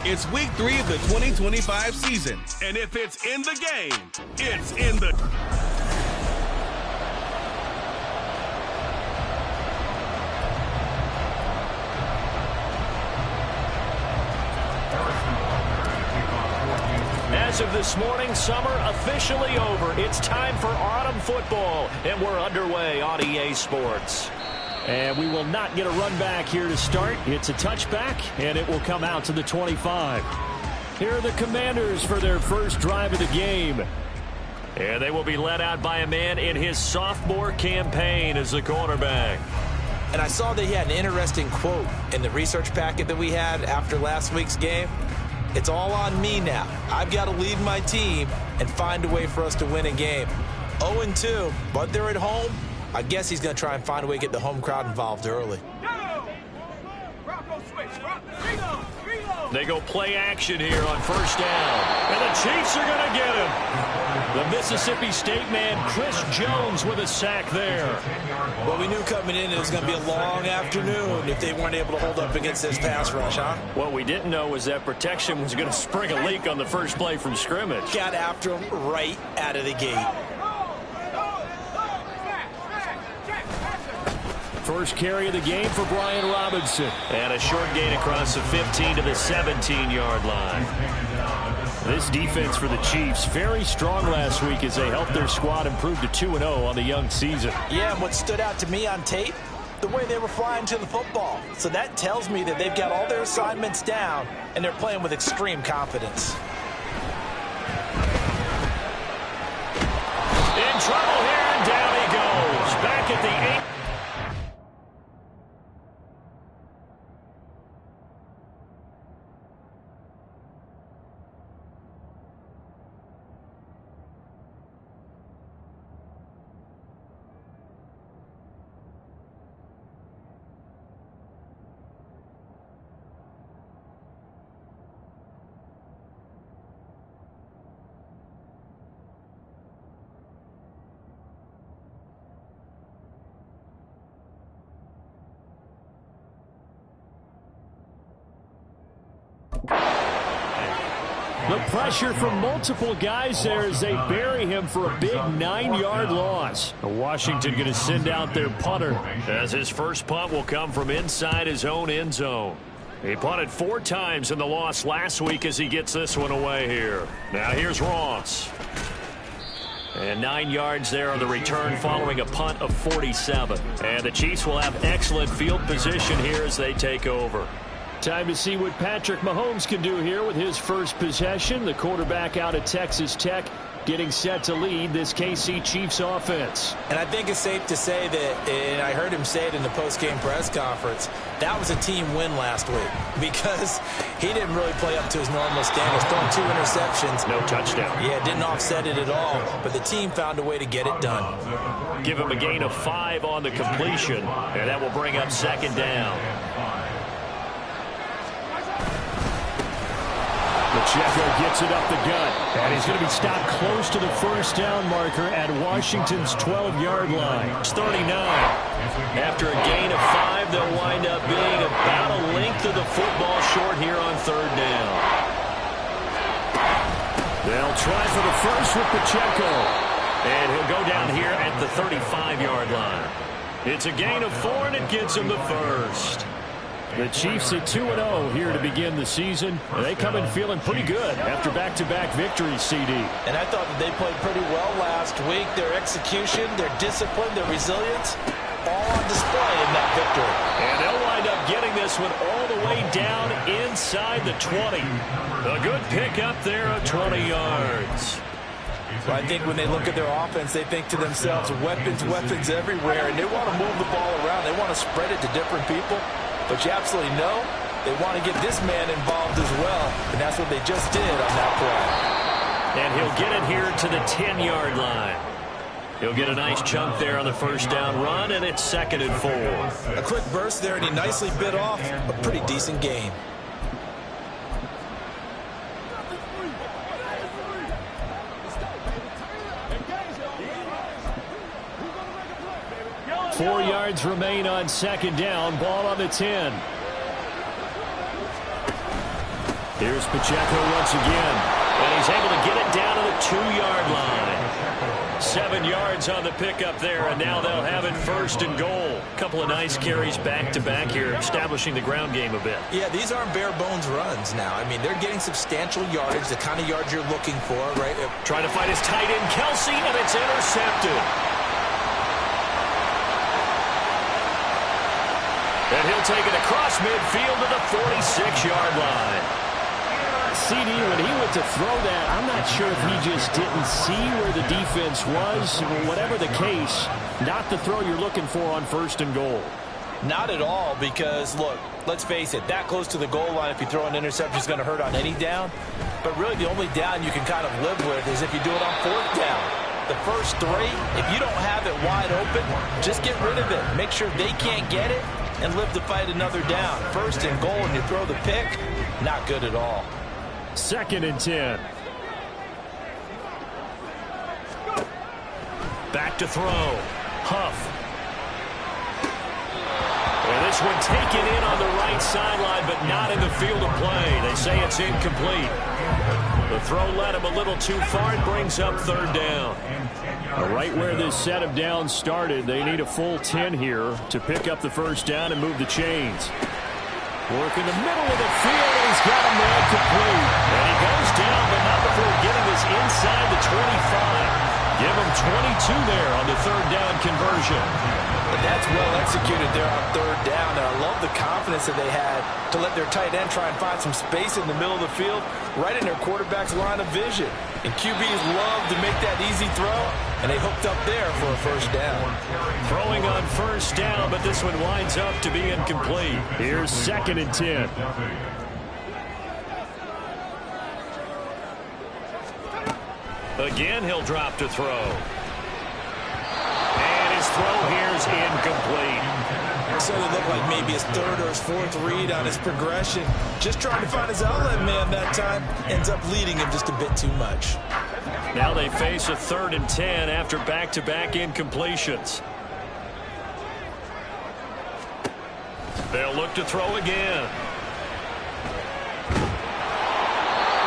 It's week 3 of the 2025 season. And if it's in the game, it's in the... As of this morning, summer officially over. It's time for autumn football, and we're underway on EA Sports. And we will not get a run back here to start. It's a touchback, and it will come out to the 25. Here are the Commanders for their first drive of the game. And they will be led out by a man in his sophomore campaign as the quarterback. And I saw that he had an interesting quote in the research packet that we had after last week's game. It's all on me now. I've got to lead my team and find a way for us to win a game. 0-2, but they're at home. I guess he's going to try and find a way to get the home crowd involved early. They go play action here on first down. And the Chiefs are going to get him. The Mississippi State man, Chris Jones, with a sack there. Well, we knew coming in it was going to be a long afternoon if they weren't able to hold up against this pass rush, huh? What we didn't know was that protection was going to spring a leak on the first play from scrimmage. Got after him right out of the gate. First carry of the game for Brian Robinson. And a short gain across the 15 to the 17-yard line. This defense for the Chiefs, very strong last week as they helped their squad improve to 2-0 on the young season. Yeah, and what stood out to me on tape, the way they were flying to the football. So that tells me that they've got all their assignments down, and they're playing with extreme confidence. In trouble here, and down he goes. Back at the 8. The pressure from multiple guys there as they bury him for a big 9-yard loss. Washington going to send out their punter as his first punt will come from inside his own end zone. He punted 4 times in the loss last week as he gets this one away here. Now here's Ross. And 9 yards there on the return following a punt of 47. And the Chiefs will have excellent field position here as they take over. Time to see what Patrick Mahomes can do here with his first possession. The quarterback out of Texas Tech getting set to lead this KC Chiefs offense. And I think it's safe to say that, and I heard him say it in the post-game press conference, that was a team win last week because he didn't really play up to his normal standards, throwing 2 interceptions. No touchdown. Yeah, didn't offset it at all, but the team found a way to get it done. Give him a gain of 5 on the completion, and that will bring up second down. Pacheco gets it up the gut, and he's going to be stopped close to the first down marker at Washington's 12-yard line. It's 39. After a gain of 5, they'll wind up being about a length of the football short here on third down. They'll try for the first with Pacheco, and he'll go down here at the 35-yard line. It's a gain of 4, and it gets him the first. The Chiefs at 2-0 here to begin the season. They come in feeling pretty good after back-to-back victories, CD. And I thought that they played pretty well last week. Their execution, their discipline, their resilience, all on display in that victory. And they'll wind up getting this one all the way down inside the 20. A good pickup there of 20 yards. Well, I think when they look at their offense, they think to themselves, weapons, weapons everywhere, and they want to move the ball around. They want to spread it to different people. But you absolutely know they want to get this man involved as well, and that's what they just did on that play. And he'll get it here to the 10-yard line. He'll get a nice chunk there on the first down run, and it's 2nd and 4. A quick burst there, and he nicely bit off a pretty decent gain. Four yards remain on second down. Ball on the 10. Here's Pacheco once again. And he's able to get it down to the 2-yard line. 7 yards on the pickup there, and now they'll have it first and goal. A couple of nice carries back-to-back here, establishing the ground game a bit. Yeah, these aren't bare-bones runs now. I mean, they're getting substantial yardage, the kind of yards you're looking for, right? Trying to find his tight end, Kelsey, and it's intercepted. And he'll take it across midfield to the 46-yard line. CD, when he went to throw that, I'm not sure if he just didn't see where the defense was. Whatever the case, not the throw you're looking for on first and goal. Not at all, because, look, let's face it, that close to the goal line, if you throw an interception, is going to hurt on any down. But really, the only down you can kind of live with is if you do it on 4th down. The first 3, if you don't have it wide open, just get rid of it. Make sure they can't get it and live to fight another down. First and goal, and you throw the pick, not good at all. 2nd and 10. Back to throw. Huff. And this one taken in on the right sideline, but not in the field of play. They say it's incomplete. The throw led him a little too far. It brings up 3rd down. Right where this set of downs started, they need a full 10 here to pick up the first down and move the chains. Work in the middle of the field, and he's got a man complete. And he goes down, but not before getting this inside the 25. Give him 22 there on the 3rd down conversion. And that's well executed there on 3rd down. And I love the confidence that they had to let their tight end try and find some space in the middle of the field, right in their quarterback's line of vision. And QBs love to make that easy throw, and they hooked up there for a first down. Throwing on first down, but this one winds up to be incomplete. Here's 2nd and 10. Again, he'll drop to throw. And his throw here is incomplete. So it looked like maybe his 3rd or his 4th read on his progression. Just trying to find his outlet man that time. Ends up leading him just a bit too much. Now they face a 3rd and 10 after back-to-back incompletions. They'll look to throw again.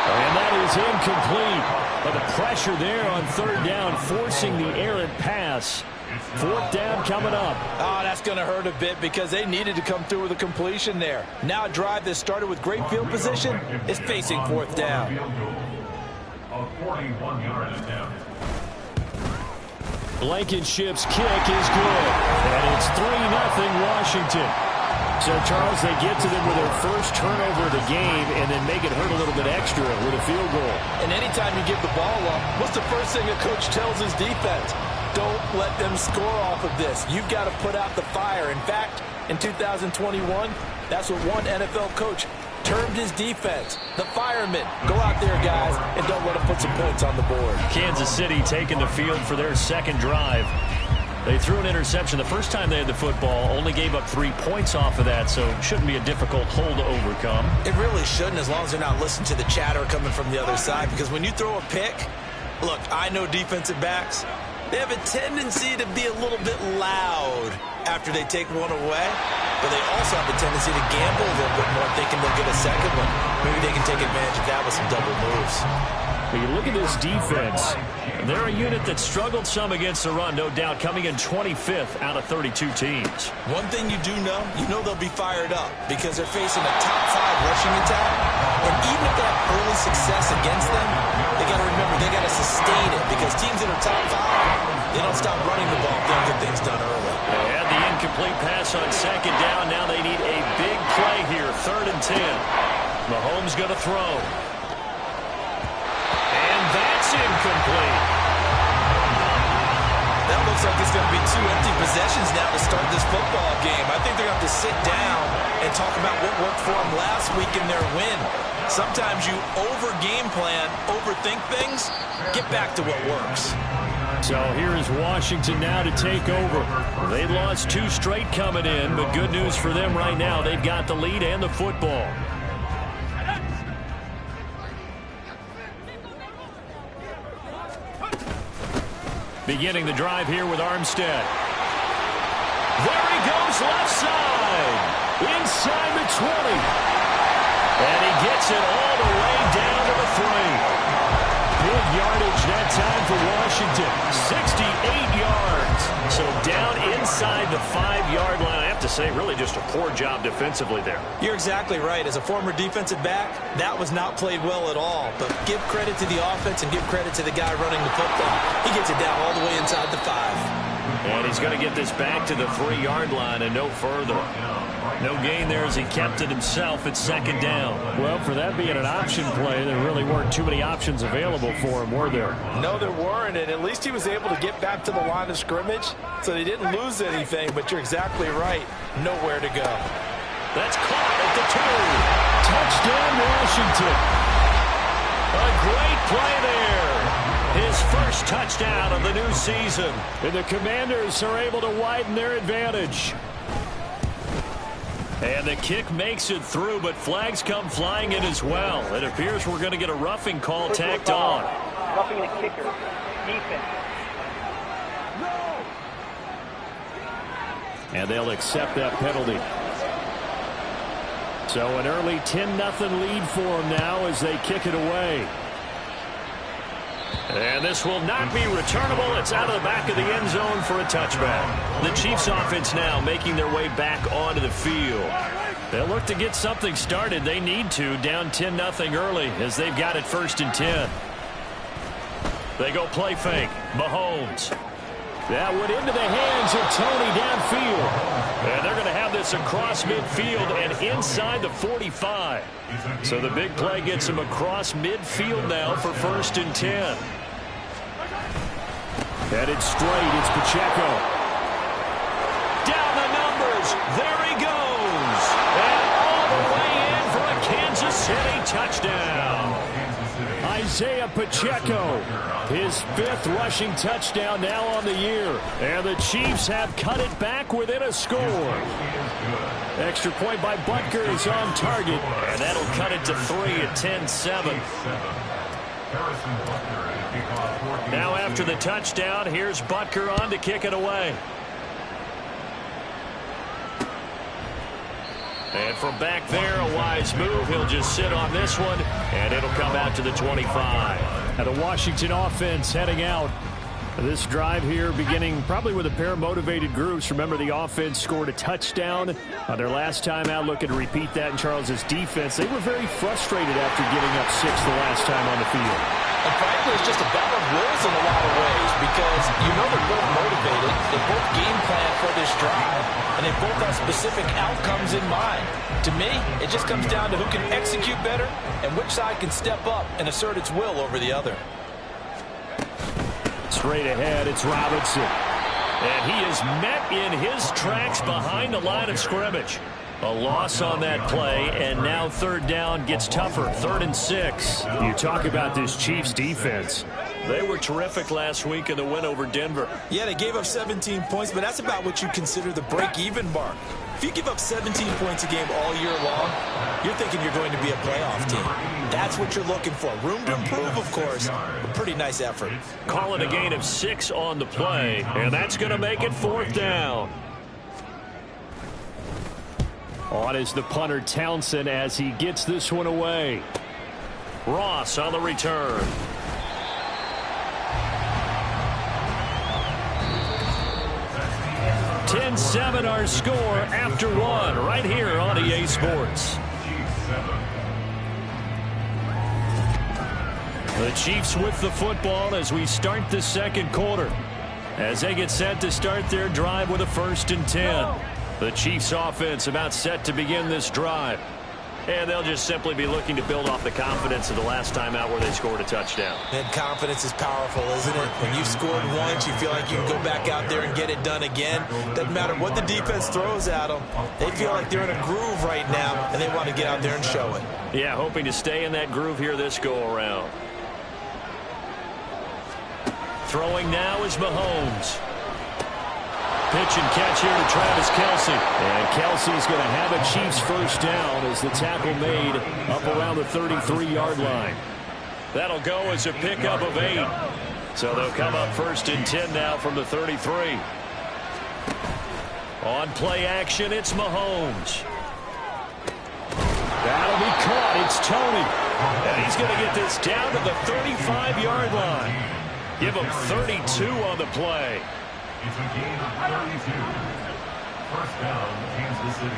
And that is incomplete. But the pressure there on 3rd down, forcing the errant pass. 4th down coming up. Oh, that's going to hurt a bit because they needed to come through with a completion there. Now a drive that started with great field position is facing 4th down. Blankenship's kick is good. And it's 3-0 Washington. So, Charles, they get to them with their first turnover of the game and then make it hurt a little bit extra with a field goal. And anytime you give the ball up, what's the first thing a coach tells his defense? Don't let them score off of this. You've got to put out the fire. In fact, in 2021, that's what one NFL coach termed his defense. The firemen. Go out there, guys, and don't let them put some points on the board. Kansas City taking the field for their 2nd drive. They threw an interception the first time they had the football, only gave up 3 points off of that, so it shouldn't be a difficult hole to overcome. It really shouldn't, as long as they're not listening to the chatter coming from the other side, because when you throw a pick, look, I know defensive backs, they have a tendency to be a little bit loud after they take one away, but they also have a tendency to gamble a little bit more, thinking they'll get a second one. Maybe they can take advantage of that with some double moves. When you look at this defense, they're a unit that struggled some against the run, no doubt, coming in 25th out of 32 teams. One thing you know they'll be fired up because they're facing a top 5 rushing attack. And even if they have early success against them, they got to remember they got to sustain it because teams that are top 5, they don't stop running the ball if they don't get things done early. They had the incomplete pass on 2nd down. Now they need a big play here, 3rd and 10. Mahomes going to throw. That's incomplete. That looks like it's going to be 2 empty possessions now to start this football game. I think they're going to have to sit down and talk about what worked for them last week in their win. Sometimes you over-game plan, overthink things, get back to what works. So here is Washington now to take over. They've lost 2 straight coming in, but good news for them right now. They've got the lead and the football. Beginning the drive here with Armstead. There he goes, left side. Inside the 20. And he gets it all the way down to the 3. Big yardage that time for Washington. 68 yards. So down inside the 5-yard line. I have to say, really just a poor job defensively there. You're exactly right. As a former defensive back, that was not played well at all. But give credit to the offense and give credit to the guy running the football. He gets it down all the way inside the 5. And he's going to get this back to the 3-yard line and no further. No gain there as he kept it himself at second down. Well, for that being an option play, there really weren't too many options available for him, were there? No, there weren't, and at least he was able to get back to the line of scrimmage, so they didn't lose anything, but you're exactly right. Nowhere to go. That's caught at the 2. Touchdown, Washington. A great play there. His first touchdown of the new season. And the Commanders are able to widen their advantage. And the kick makes it through, but flags come flying in as well. It appears we're going to get a roughing call tacked on. Roughing the kicker. Defense. And they'll accept that penalty. So an early 10-0 lead for them now as they kick it away. And this will not be returnable. It's out of the back of the end zone for a touchback. The Chiefs offense now making their way back onto the field. They'll look to get something started. They need to, down 10-0 early as they've got it 1st and 10. They go play fake. Mahomes. That went into the hands of Tony downfield. And they're going to have this across midfield and inside the 45. So the big play gets him across midfield now for 1st and 10. Headed straight, it's Pacheco. Down the numbers. There he goes. And all the way in for a Kansas City touchdown. Isaiah Pacheco, his 5th rushing touchdown now on the year. And the Chiefs have cut it back within a score. Extra point by Butker is on target. And that'll cut it to 3 at 10-7. Now after the touchdown, here's Butker on to kick it away. And from back there, a wise move. He'll just sit on this one, and it'll come out to the 25. Now the Washington offense heading out. This drive here beginning probably with a pair of motivated groups. Remember, the offense scored a touchdown on their last time out. Looking to repeat that in Charles's defense. They were very frustrated after giving up 6 the last time on the field. And frankly, it's just a battle of wills in a lot of ways because you know they're both motivated. They both game plan for this drive, and they both have specific outcomes in mind. To me, it just comes down to who can execute better and which side can step up and assert its will over the other. Straight ahead, it's Robinson. And he is met in his tracks behind the line of scrimmage. A loss on that play, and now 3rd down gets tougher. 3rd and 6. You talk about this Chiefs defense. They were terrific last week in the win over Denver. Yeah, they gave up 17 points, but that's about what you consider the break-even mark. If you give up 17 points a game all year long, you're thinking you're going to be a playoff team. That's what you're looking for. Room to improve, of course, but pretty nice effort. Call it a gain of 6 on the play, and that's going to make it 4th down. On is the punter Townsend as he gets this one away. Ross on the return. (10-7) our score after 1 right here on EA Sports. The Chiefs with the football as we start the 2nd quarter. As they get set to start their drive with a 1st and 10. The Chiefs offense about set to begin this drive. And they'll just simply be looking to build off the confidence of the last time out where they scored a touchdown. And confidence is powerful, isn't it? When you've scored once, you feel like you can go back out there and get it done again. Doesn't matter what the defense throws at them. They feel like they're in a groove right now, and they want to get out there and show it. Yeah, hoping to stay in that groove here this go-around. Throwing now is Mahomes. Pitch and catch here to Travis Kelce. And Kelce's going to have a Chiefs 1st down as the tackle made up around the 33-yard line. That'll go as a pickup of 8. So they'll come up 1st and 10 now from the 33. On play action, it's Mahomes. That'll be caught Tony. And he's going to get this down to the 35-yard line. Give him 32 on the play. It's a gain of 32. First down, Kansas City.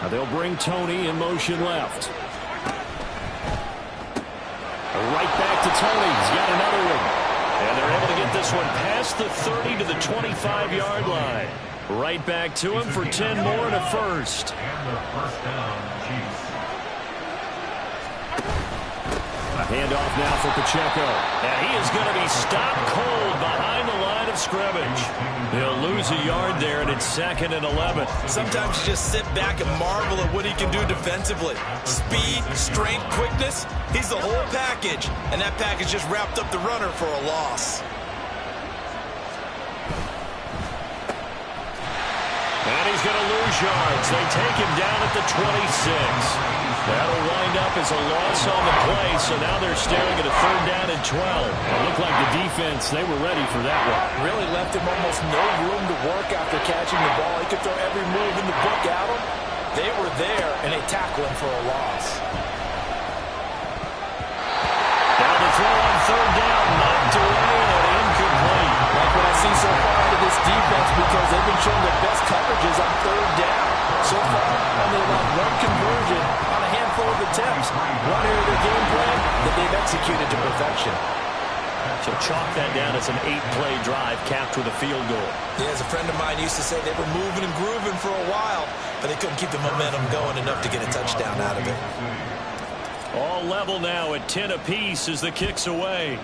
Now they'll bring Tony in motion left. Right back to Tony. He's got another one. And they're able to get this one past the 30 to the 25-yard line. Right back to him for 10 more and a first. And the first down, Chiefs. A handoff now for Pacheco. And he is going to be stopped cold behind the line of scrimmage. He'll lose a yard there, and it's 2nd and 11. Sometimes you just sit back and marvel at what he can do defensively. Speed, strength, quickness. He's the whole package. And that package just wrapped up the runner for a loss. And he's going to lose yards. They take him down at the 26. That'll wind up as a loss on the play, so now they're staring at a 3rd down and 12. It looked like the defense, they were ready for that one. Really left him almost no room to work after catching the ball. He could throw every move in the book at him. They were there, and they tackled him for a loss. Down the throw on 3rd down, knocked away and incomplete. Like what I see so far out of this defense, because they've been showing their best coverages on 3rd down. So far, only allowed 1 conversion on a handful of attempts. One area of their game plan that they've executed to perfection. So chalk that down as an 8-play drive capped with a field goal. Yeah, as a friend of mine used to say, they were moving and grooving for a while, but they couldn't keep the momentum going enough to get a touchdown out of it. All level now at 10 apiece as the kick's away.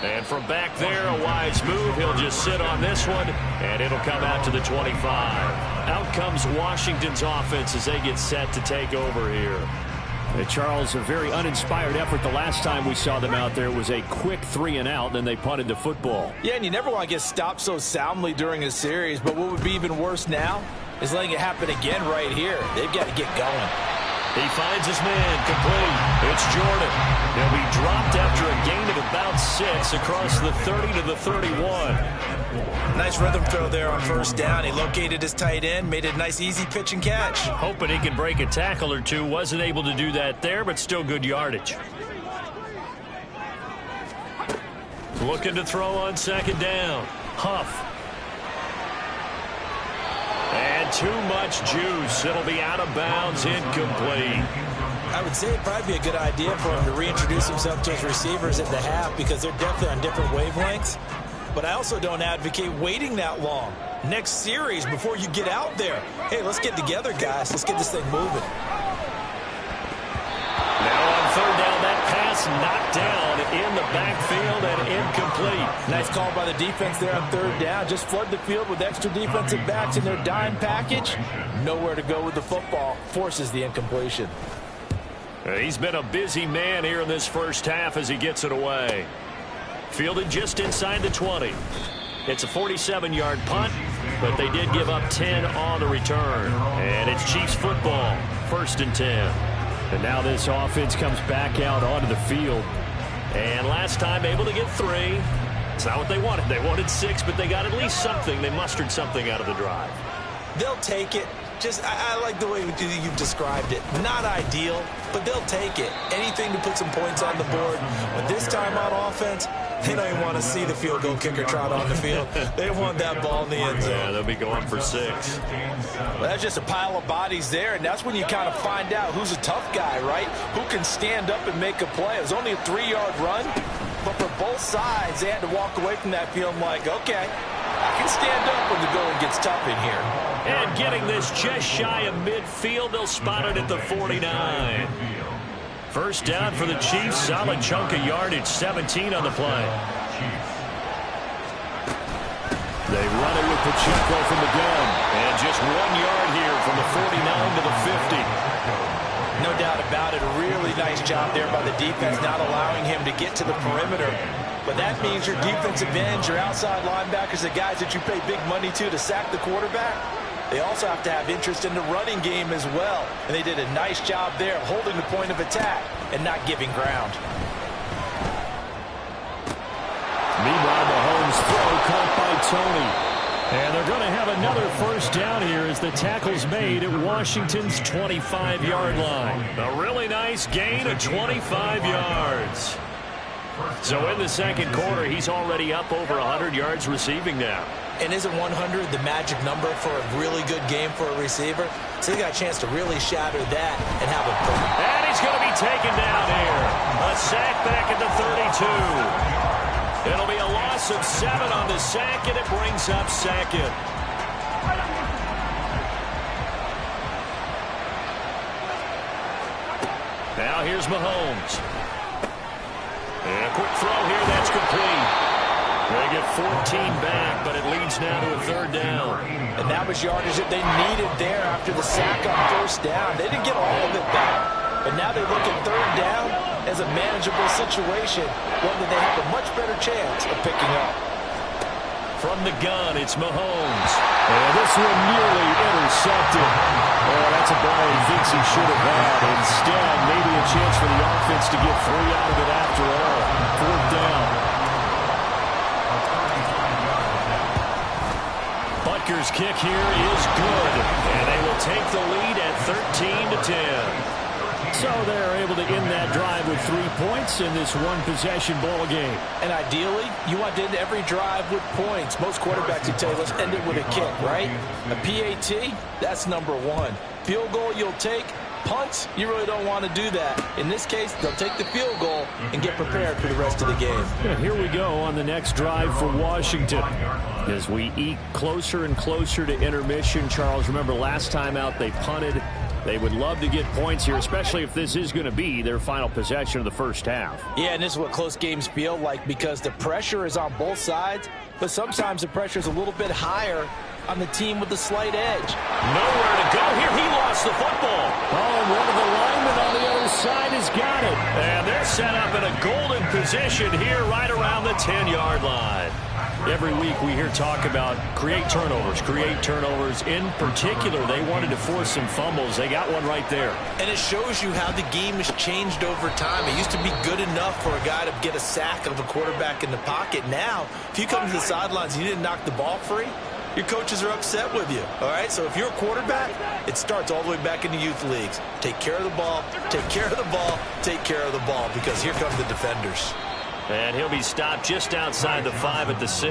And from back there, a wise move. He'll just sit on this one, and it'll come out to the 25. Out comes Washington's offense as they get set to take over here. Charles, a very uninspired effort the last time we saw them out there. Was a quick 3 and out, then they punted the football. Yeah, and you never want to get stopped so soundly during a series, but what would be even worse now is letting it happen again right here. They've got to get going. He finds his man, complete. It's Jordan. He'll be dropped after a gain of about 6 across the 30 to the 31. Nice rhythm throw there on 1st down. He located his tight end, made it a nice easy pitch and catch. Hoping he can break a tackle or two. Wasn't able to do that there, but still good yardage. Looking to throw on 2nd down. Huff. And too much juice. It'll be out of bounds, incomplete. I would say it'd probably be a good idea for him to reintroduce himself to his receivers at the half because they're definitely on different wavelengths. But I also don't advocate waiting that long. Next series, before you get out there, hey, let's get together, guys. Let's get this thing moving. Now on 3rd down, that pass knocked down in the backfield and incomplete. Nice call by the defense there on 3rd down. Just flood the field with extra defensive backs in their dime package. Nowhere to go with the football. Forces the incompletion. He's been a busy man here in this first half as he gets it away. Fielded just inside the 20. It's a 47-yard punt, but they did give up 10 on the return. And it's Chiefs football, 1st and 10. And now this offense comes back out onto the field. And last time able to get 3. It's not what they wanted. They wanted 6, but they got at least something. They mustered something out of the drive. They'll take it. Just, I like the way you've described it. Not ideal, but they'll take it. Anything to put some points on the board. But this time on offense, they don't even want to see the field goal kicker trot on the field. They want that ball in the end zone. Yeah, they'll be going for 6. Well, that's just a pile of bodies there, and that's when you kind of find out who's a tough guy, right? Who can stand up and make a play. It was only a 3-yard run, but for both sides, they had to walk away from that field like, okay, I can stand up when the going gets tough in here. And getting this just shy of midfield, they'll spot it at the 49. First down for the Chiefs. Solid chunk of yardage, 17 on the play. They run it with Pacheco from the gun. And just 1 yard here from the 49 to the 50. No doubt about it. A really nice job there by the defense, not allowing him to get to the perimeter. But that means your defensive ends, your outside linebackers, the guys that you pay big money to sack the quarterback, they also have to have interest in the running game as well. And they did a nice job there of holding the point of attack and not giving ground. Meanwhile, Mahomes' throw caught by Tony. And they're going to have have another first down here as the tackle's made at Washington's 25-yard line. A really nice gain of 25 yards. So in the second quarter, he's already up over 100 yards receiving now. And isn't 100 the magic number for a really good game for a receiver? So he got a chance to really shatter that and have a perfect. And he's going to be taken down here. A sack back at the 32. It'll be a loss of 7 on the sack, and it brings up second. Now here's Mahomes. And a quick throw here, that's complete. They get 14 back, but it leads now to a third down. And that was yardage that they needed there after the sack on first down. They didn't get all of it back, but now they look at third down as a manageable situation, one that they have a much better chance of picking up. From the gun, it's Mahomes. And this one nearly intercepted. Oh, that's a ball he thinks he should have had. Instead, maybe a chance for the offense to get 3 out of it after all. Fourth down. Butker's kick here is good. And they will take the lead at 13-10. So they're able to end that drive with 3 points in this one-possession ball game. And ideally, you want to end every drive with points. Most quarterbacks would tell you, let's end it with a kick, right? A PAT, that's number 1. Field goal you'll take. Punts, you really don't want to do that. In this case, they'll take the field goal and get prepared for the rest of the game. Yeah, here we go on the next drive for Washington. As we eke closer and closer to intermission, Charles, remember last time out they punted. They would love to get points here, especially if this is going to be their final possession of the first half. Yeah, and this is what close games feel like because the pressure is on both sides, but sometimes the pressure is a little bit higher on the team with the slight edge. Nowhere to go here. He lost the football. Oh, one of the linemen on the other side has got it. And they're set up in a golden position here right around the 10-yard line. Every week we hear talk about create turnovers. In particular, they wanted to force some fumbles. They got one right there. And it shows you how the game has changed over time. It used to be good enough for a guy to get a sack of a quarterback in the pocket. Now, if you come to the sidelines and you didn't knock the ball free, your coaches are upset with you, all right? So if you're a quarterback, it starts all the way back in the youth leagues. Take care of the ball, take care of the ball, take care of the ball, because here come the defenders. And he'll be stopped just outside the 5 at the 6.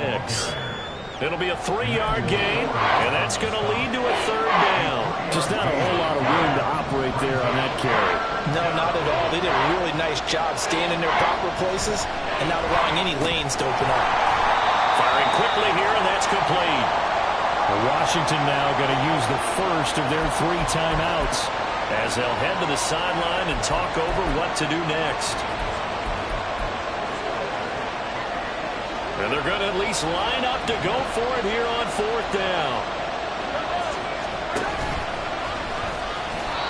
It'll be a 3-yard gain, and that's going to lead to a third down. Just not a whole lot of room to operate there on that carry. No, not at all. They did a really nice job staying in their proper places and not allowing any lanes to open up. Firing quickly here, and that's complete. Washington now going to use the first of their 3 timeouts as they'll head to the sideline and talk over what to do next. And they're going to at least line up to go for it here on 4th down.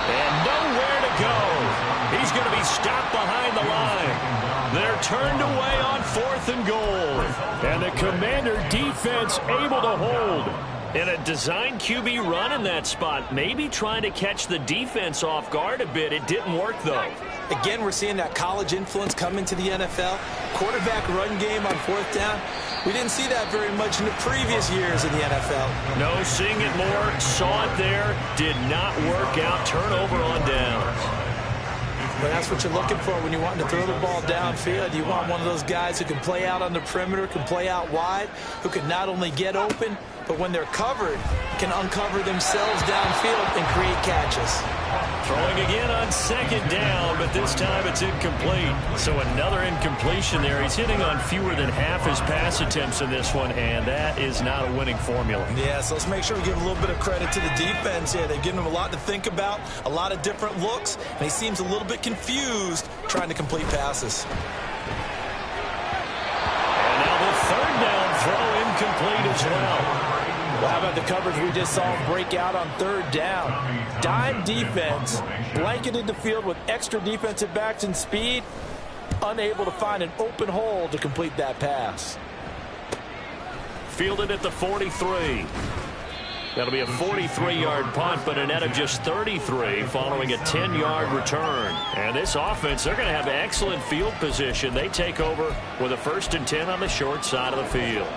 And nowhere to go. He's going to be stopped behind the line. They're turned away on 4th and goal. And the Commander defense able to hold. And a design QB run in that spot, maybe trying to catch the defense off guard a bit. It didn't work, though. Again, we're seeing that college influence come into the NFL. Quarterback run game on 4th down. We didn't see that very much in the previous years in the NFL. No, seeing it more, saw it there, did not work out. Turnover on downs. But that's what you're looking for when you want to throw the ball downfield. You want one of those guys who can play out on the perimeter, can play out wide, who can not only get open, but when they're covered, can uncover themselves downfield and create catches. Throwing again on 2nd down, but this time it's incomplete. So another incompletion there. He's hitting on fewer than half his pass attempts in this one, and that is not a winning formula. Yeah, so let's make sure we give a little bit of credit to the defense here. They've given him a lot to think about, a lot of different looks, and he seems a little bit confused trying to complete passes. And now the 3rd down throw incomplete as well. Well, how about the coverage we just saw break out on 3rd down? Dime defense, blanketed the field with extra defensive backs and speed, unable to find an open hole to complete that pass. Fielded at the 43. That'll be a 43-yard punt, but a net of just 33 following a 10-yard return. And this offense, they're going to have excellent field position. They take over with a 1st and 10 on the short side of the field.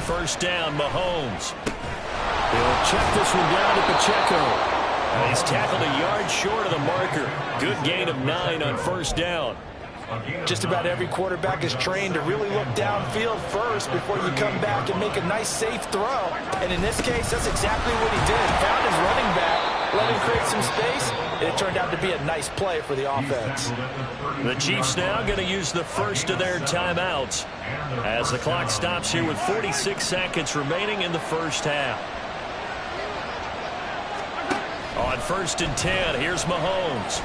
first down, Mahomes. He'll check this one down to Pacheco. And he's tackled a yard short of the marker. Good gain of 9 on first down. Just about every quarterback is trained to really look downfield first before you come back and make a nice, safe throw. And in this case, that's exactly what he did. Found his running back, let him create some space, and it turned out to be a nice play for the offense. The Chiefs now going to use the first of their timeouts as the clock stops here with 46 seconds remaining in the first half. On 1st and 10, here's Mahomes.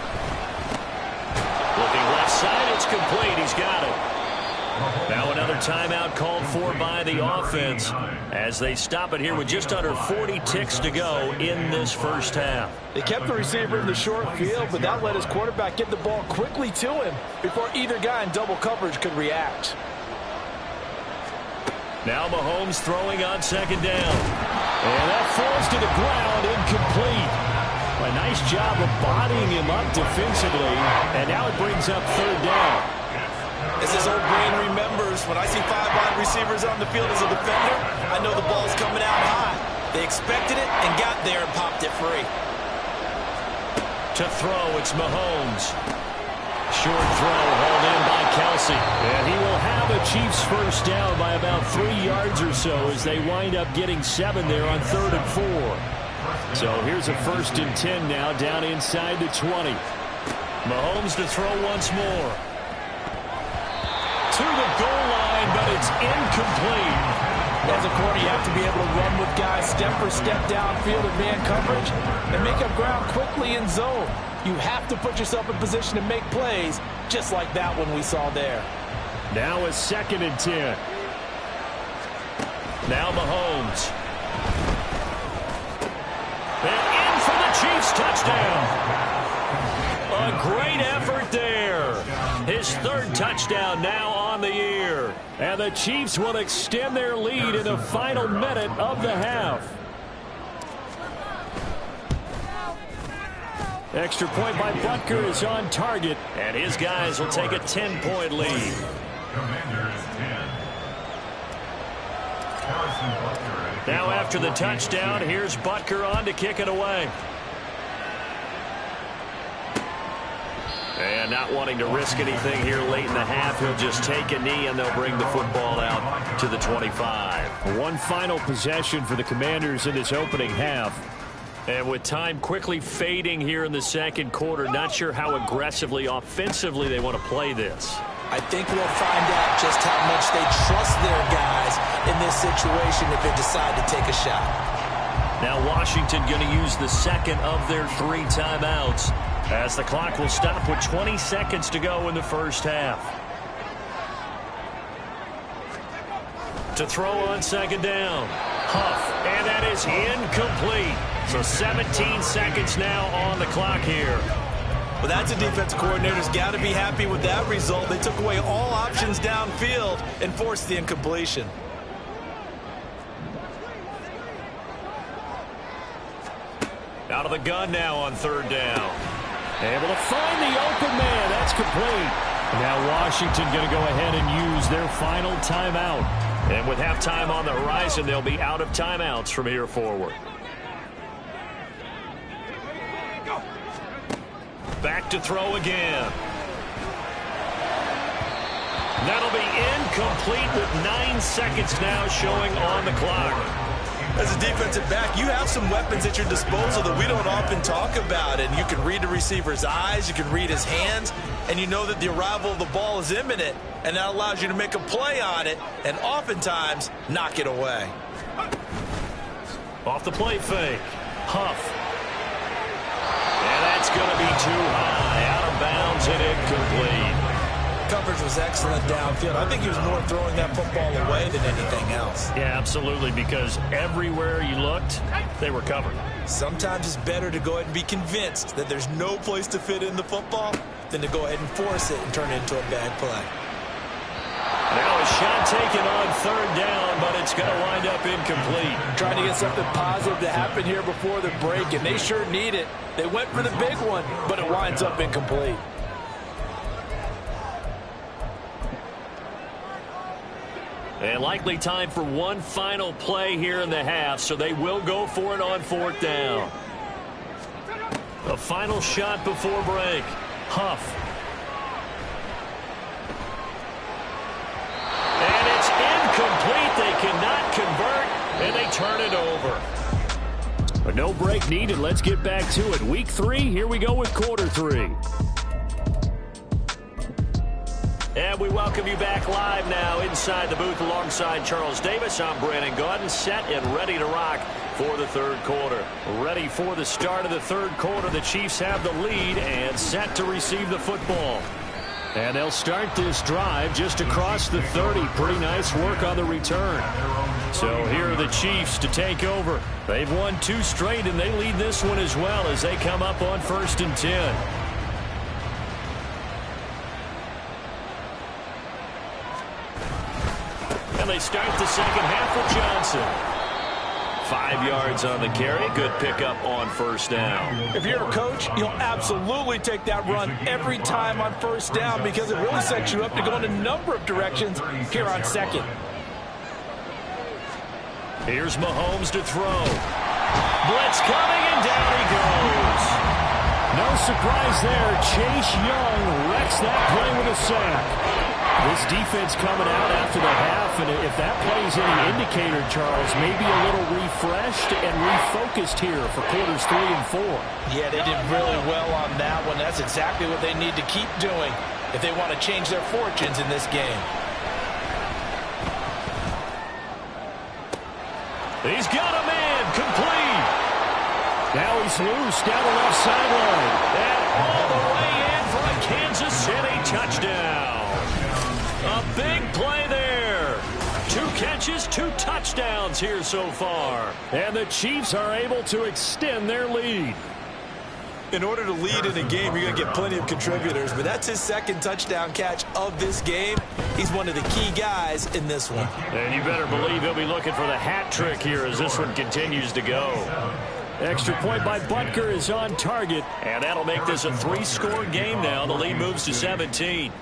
Looking left side, it's complete. He's got it. Now another timeout called for by the offense as they stop it here with just under 40 ticks to go in this first half. They kept the receiver in the short field, but that let his quarterback get the ball quickly to him before either guy in double coverage could react. Now Mahomes throwing on 2nd down. And that falls to the ground, incomplete. A nice job of bodying him up defensively, and now it brings up 3rd down. As his old brain remembers, when I see 5 wide receivers on the field as a defender, I know the ball's coming out high. They expected it and got there and popped it free. To throw, it's Mahomes. Short throw hauled in by Kelsey. And he will have a Chiefs first down by about 3 yards or so as they wind up getting 7 there on 3rd and 4. So here's a 1st and 10 now down inside the 20. Mahomes to throw once more. To the goal line, but it's incomplete. As a corner, you have to be able to run with guys step for step downfield in man coverage and make up ground quickly in zone. You have to put yourself in position to make plays, just like that one we saw there. Now a 2nd and 10. Now Mahomes. And in for the Chiefs touchdown. A great effort there. His 3rd touchdown now on the year. And the Chiefs will extend their lead in the final minute of the half. Extra point by Butker is on target. And his guys will take a 10-point lead. Now after the touchdown, here's Butker on to kick it away. And not wanting to risk anything here late in the half, he'll just take a knee and they'll bring the football out to the 25. One final possession for the Commanders in this opening half. And with time quickly fading here in the 2nd quarter, not sure how aggressively, offensively they want to play this. I think we'll find out just how much they trust their guys in this situation if they decide to take a shot. Now Washington going to use the 2nd of their 3 timeouts as the clock will stop with 20 seconds to go in the first half. To throw on 2nd down. Huff, and that is incomplete. So 17 seconds now on the clock here. Well, that's a defensive coordinator's got to be happy with that result. They took away all options downfield and forced the incompletion. Out of the gun now on 3rd down. Able to find the open man. That's complete. Now Washington going to go ahead and use their final timeout. And with halftime on the horizon, they'll be out of timeouts from here forward. Back to throw again. That'll be incomplete with 9 seconds now showing on the clock. As a defensive back, you have some weapons at your disposal that we don't often talk about. And you can read the receiver's eyes, you can read his hands, and you know that the arrival of the ball is imminent. And that allows you to make a play on it and oftentimes knock it away. Off the play fake. Huff. And that's going to be too high. Out of bounds and incomplete. Coverage was excellent downfield. I think he was more throwing that football away than anything else. Yeah, absolutely, because everywhere you looked, they were covered. Sometimes it's better to go ahead and be convinced that there's no place to fit in the football than to go ahead and force it and turn it into a bad play. Now a shot taken on 3rd down, but it's going to wind up incomplete. Trying to get something positive to happen here before the break, and they sure need it. They went for the big one, but it winds up incomplete. And likely time for one final play here in the half, so they will go for it on 4th down. A final shot before break. Huff. And it's incomplete. They cannot convert, and they turn it over. But no break needed. Let's get back to it. Week 3, here we go with quarter 3. And we welcome you back live now inside the booth alongside Charles Davis. I'm Brandon Gaudin, set and ready to rock for the 3rd quarter. Ready for the start of the 3rd quarter. The Chiefs have the lead and set to receive the football. And they'll start this drive just across the 30. Pretty nice work on the return. So here are the Chiefs to take over. They've won 2 straight, and they lead this one as well as they come up on 1st and 10. And they start the second half with Johnson. 5 yards on the carry. Good pickup on 1st down. If you're a coach, you'll absolutely take that run every time on 1st down because it really sets you up to go in a number of directions here on 2nd. Here's Mahomes to throw. Blitz coming, and down he goes. No surprise there. Chase Young wrecks that play with a sack. This defense coming out after the half, and if that plays any indicator, Charles, maybe a little refreshed and refocused here for quarters 3 and 4. Yeah, they did really well on that one. That's exactly what they need to keep doing if they want to change their fortunes in this game. He's got a man complete. Now he's loose down the left sideline. And all the way in for a Kansas City touchdown. A big play there. 2 catches, 2 touchdowns here so far. And the Chiefs are able to extend their lead. In order to lead in a game, you're going to get plenty of contributors, but that's his 2nd touchdown catch of this game. He's one of the key guys in this one. And you better believe he'll be looking for the hat trick here as this one continues to go. Extra point by Butker is on target, and that'll make this a 3-score game now. The lead moves to 17.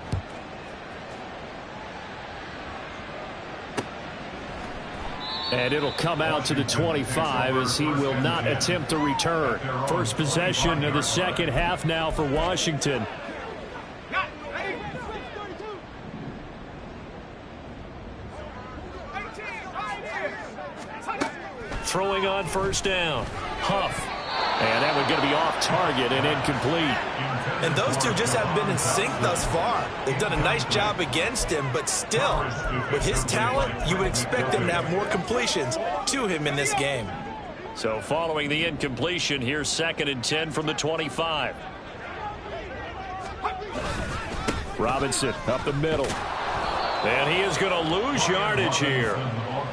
And it'll come out to the 25 as he will not attempt to return. First possession of the second half now for Washington. Throwing on 1st down. Huff. And that one going to be off target and incomplete. And those two just haven't been in sync thus far. They've done a nice job against him, but still, with his talent, you would expect them to have more completions to him in this game. So following the incompletion, here's 2nd and 10 from the 25. Robinson up the middle. And he is going to lose yardage here.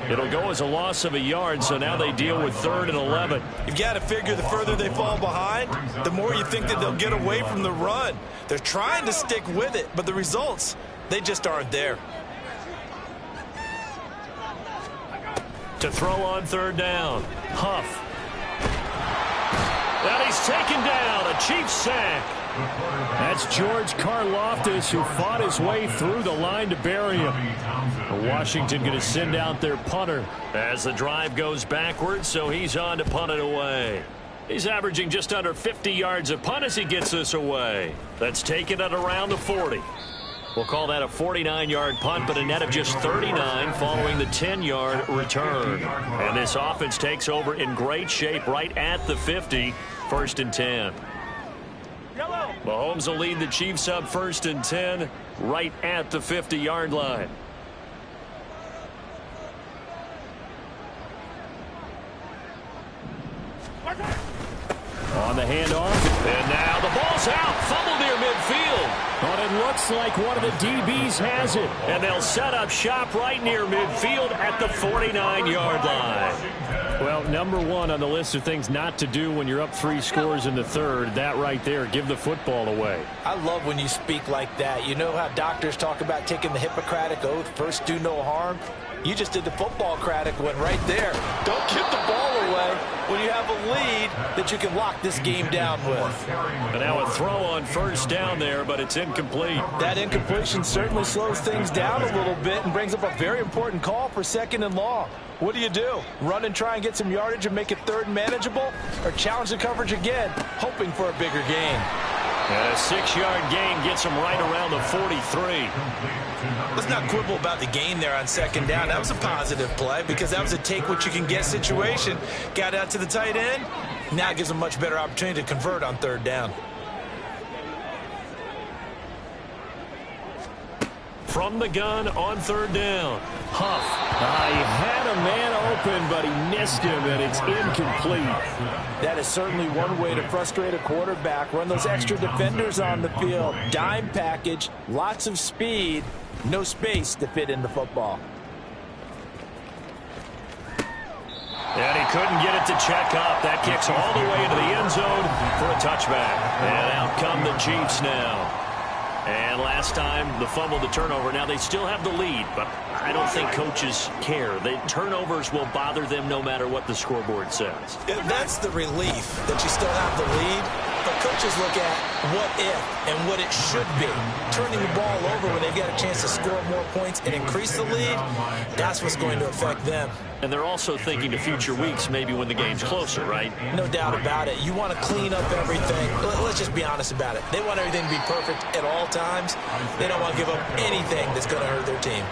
It'll go as a loss of a yard, so now they deal with 3rd and 11. You've got to figure the further they fall behind, the more you think that they'll get away from the run. They're trying to stick with it, but the results, they just aren't there. To throw on 3rd down. Huff. And he's taken down. A Chiefs sack. That's George Karlaftis, who fought his way through the line to bury him. Washington going to send out their punter as the drive goes backwards, so he's on to punt it away. He's averaging just under 50 yards a punt as he gets this away. That's taken at around the 40. We'll call that a 49-yard punt, but a net of just 39 following the 10-yard return. And this offense takes over in great shape right at the 50, 1st and 10. Mahomes will lead the Chiefs up 1st and 10 right at the 50-yard line. On the handoff, and now the ball's out, fumble near midfield. But it looks like one of the DBs has it, and they'll set up shop right near midfield at the 49-yard line. Well, number 1 on the list of things not to do when you're up 3 scores in the 3rd, that right there, give the football away. I love when you speak like that. You know how doctors talk about taking the Hippocratic Oath, first do no harm? You just did the football Craddock one right there. Don't give the ball away when you have a lead that you can lock this game down with. And now a throw on first down there, but it's incomplete. That incompletion certainly slows things down a little bit and brings up a very important call for 2nd and long. What do? Run and try and get some yardage and make it 3rd and manageable? Or challenge the coverage again, hoping for a bigger gain? And a 6-yard gain gets him right around the 43. Let's not quibble about the gain there on 2nd down. That was a positive play because that was a take-what-you-can-get situation. Got out to the tight end. Now it gives them a much better opportunity to convert on 3rd down. From the gun on 3rd down. Huff. He had a man open, but he missed him, and it's incomplete. That is certainly one way to frustrate a quarterback. Run those extra defenders on the field. Dime package, lots of speed, no space to fit in the football. And he couldn't get it to check up. That kicks all the way into the end zone for a touchback. And out come the Chiefs now. And last time, the fumble, the turnover. Now, they still have the lead, but I don't think coaches care. The turnovers will bother them no matter what the scoreboard says. That's the relief that you still have the lead. But coaches look at what if and what it should be. Turning the ball over when they've got a chance to score more points and increase the lead, that's what's going to affect them. And they're also thinking to future weeks, maybe when the game's closer, right? No doubt about it. You want to clean up everything. Let's just be honest about it. They want everything to be perfect at all times. They don't want to give up anything that's going to hurt their team.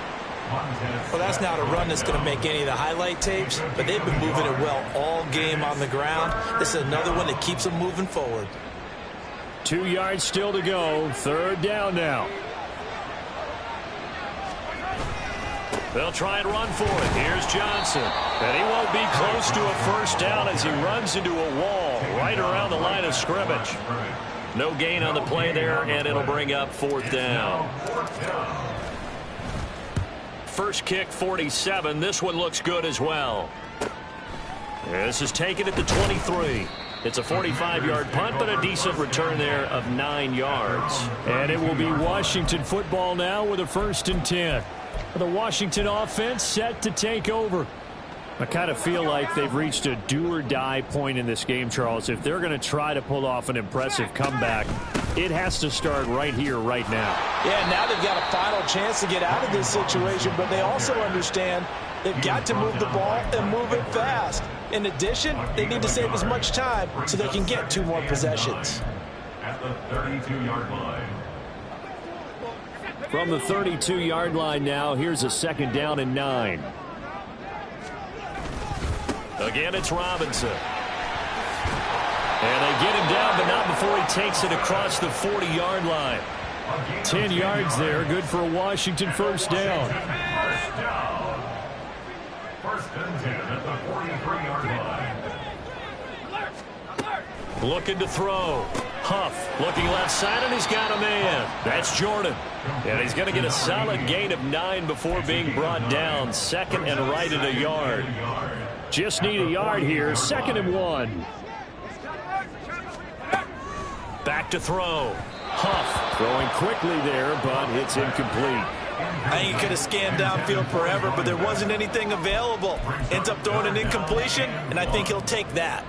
Well, that's not a run that's going to make any of the highlight tapes, but they've been moving it well all game on the ground. This is another one that keeps them moving forward. 2 yards still to go. 3rd down now. They'll try and run for it. Here's Johnson. And he won't be close to a first down as he runs into a wall right around the line of scrimmage. No gain on the play there, and it'll bring up 4th down. First kick, 47. This one looks good as well. This is taken at the 23. It's a 45-yard punt, but a decent return there of 9 yards. And it will be Washington football now with a 1st and 10. The Washington offense set to take over. I kind of feel like they've reached a do-or-die point in this game, Charles. If they're going to try to pull off an impressive comeback, it has to start right here, right now. Yeah, now they've got a final chance to get out of this situation, but they also understand they've got to move the ball and move it fast. In addition, they need to save as much time so they can get 2 more possessions. At the 32-yard line. From the 32-yard line now, here's a 2nd down and 9. Again, it's Robinson. And they get him down, but not before he takes it across the 40-yard line. 10 yards there, good for a Washington 1st down. First down. 1st and 10 at the 43-yard line. Looking to throw. Huff looking left side, and he's got a man. That's Jordan. And he's going to get a solid gain of 9 before being brought down. 2nd and right at a yard. Just need a yard here. 2nd and 1. Back to throw. Huff throwing quickly there, but it's incomplete. I think he could have scanned downfield forever, but there wasn't anything available. Ends up throwing an incompletion, and I think he'll take that.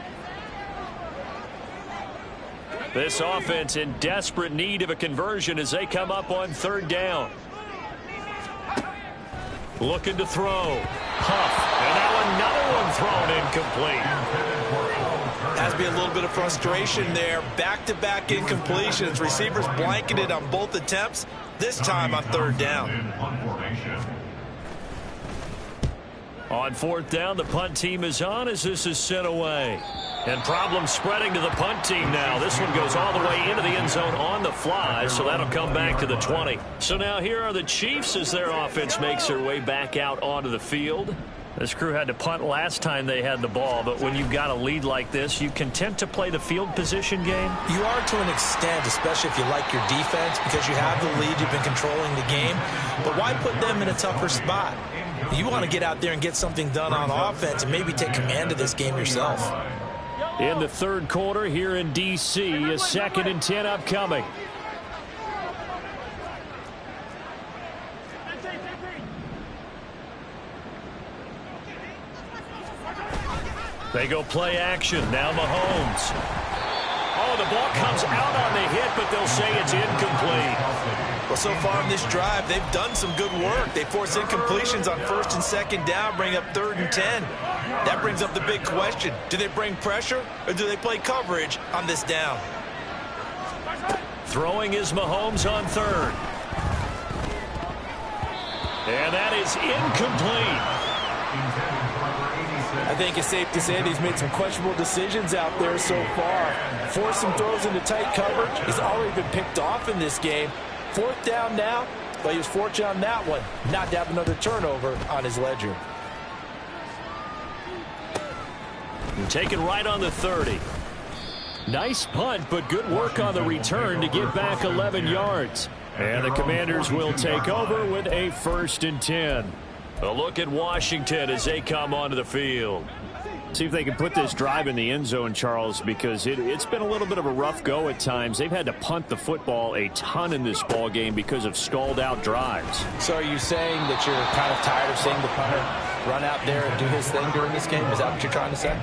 This offense in desperate need of a conversion as they come up on 3rd down. Looking to throw. Huff. And now another one thrown incomplete. Has to be a little bit of frustration there. Back-to-back incompletions. Receivers blanketed on both attempts, this time on 3rd down. On 4th down, the punt team is on as this is sent away. And problems spreading to the punt team now. This one goes all the way into the end zone on the fly, so that'll come back to the 20. So now here are the Chiefs as their offense makes their way back out onto the field. This crew had to punt last time they had the ball, but when you've got a lead like this, you content to play the field position game? You are to an extent, especially if you like your defense, because you have the lead, you've been controlling the game. But why put them in a tougher spot? You want to get out there and get something done on offense and maybe take command of this game yourself. In the 3rd quarter here in D.C., a 2nd and 10 upcoming. They go play action. Now Mahomes. Oh, the ball comes out on the hit, but they'll say it's incomplete. Well, so far in this drive, they've done some good work. They force incompletions on 1st and 2nd down, bring up 3rd and 10. That brings up the big question. Do they bring pressure, or do they play coverage on this down? Throwing is Mahomes on 3rd. And that is incomplete. I think it's safe to say that he's made some questionable decisions out there so far. Forced some throws into tight coverage. He's already been picked off in this game. 4th down now, but he was fortunate on that one not to have another turnover on his ledger. And taken right on the 30. Nice punt, but good work on the return to get back 11 yards. And the Commanders will take over with a 1st and 10. A look at Washington as they come onto the field. See if they can put this drive in the end zone, Charles, because it's been a little bit of a rough go at times. They've had to punt the football a ton in this ball game because of stalled-out drives. So are you saying that you're kind of tired of seeing the punter run out there and do his thing during this game? Is that what you're trying to say?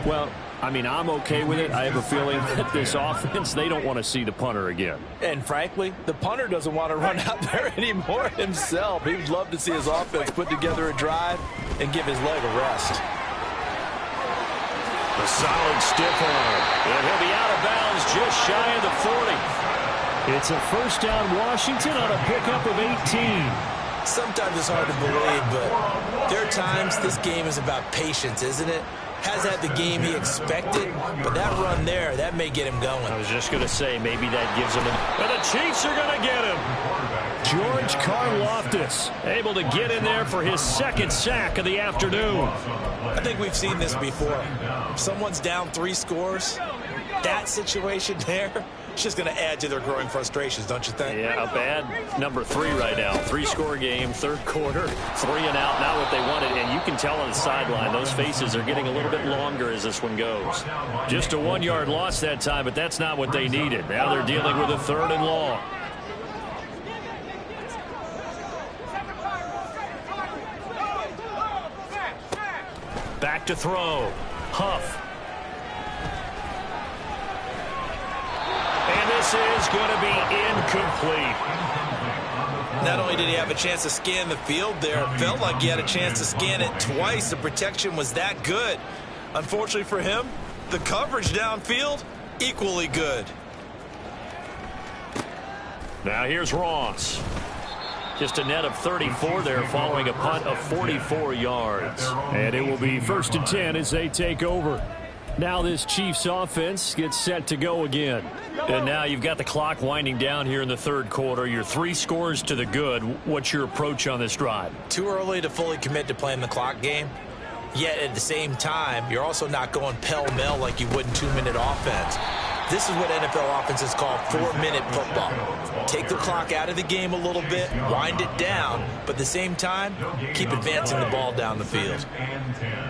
Well, I mean, I'm okay with it. I have a feeling that this offense, they don't want to see the punter again. And frankly, the punter doesn't want to run out there anymore himself. He would love to see his offense put together a drive and give his leg a rest. A solid stiff arm. And he'll be out of bounds just shy of the 40. It's a 1st down Washington on a pickup of 18. Sometimes it's hard to believe, but there are times this game is about patience, isn't it? Has had the game he expected, but that run there, that may get him going. I was just going to say, maybe that gives him and the Chiefs are going to get him. George Karlaftis able to get in there for his 2nd sack of the afternoon. I think we've seen this before. If someone's down 3 scores, that situation there, it's just going to add to their growing frustrations, don't you think? Yeah, a bad number 3 right now. 3-score game, 3rd quarter, 3 and out, not what they wanted. And you can tell on the sideline, those faces are getting a little bit longer as this one goes. Just a 1-yard loss that time, but that's not what they needed. Now they're dealing with a 3rd and long. Back to throw. Huff. And this is going to be incomplete. Not only did he have a chance to scan the field there, it felt like he had a chance to scan it twice. The protection was that good. Unfortunately for him, the coverage downfield, equally good. Now here's Ross. Just a net of 34 there following a punt of 44 yards. And it will be 1st and 10 as they take over. Now this Chiefs offense gets set to go again. And now you've got the clock winding down here in the 3rd quarter. You're 3 scores to the good. What's your approach on this drive? Too early to fully commit to playing the clock game. Yet at the same time, you're also not going pell-mell like you would in 2-minute offense. This is what NFL offenses call 4-minute football. Take the clock out of the game a little bit, wind it down, but at the same time, keep advancing the ball down the field.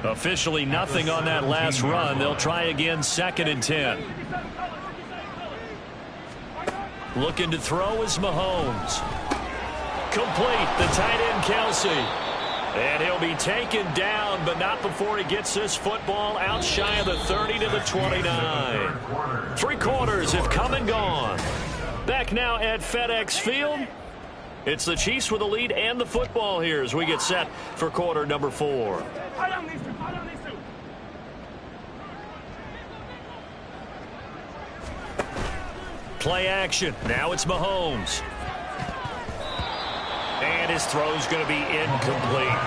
Officially nothing on that last run. They'll try again 2nd and 10. Looking to throw is Mahomes. Complete, the tight end Kelsey. And he'll be taken down, but not before he gets this football out shy of the 30 to the 29. 3 quarters have come and gone. Back now at FedEx Field. It's the Chiefs with the lead and the football here as we get set for quarter number 4. Play action. Now it's Mahomes. And his throw's going to be incomplete.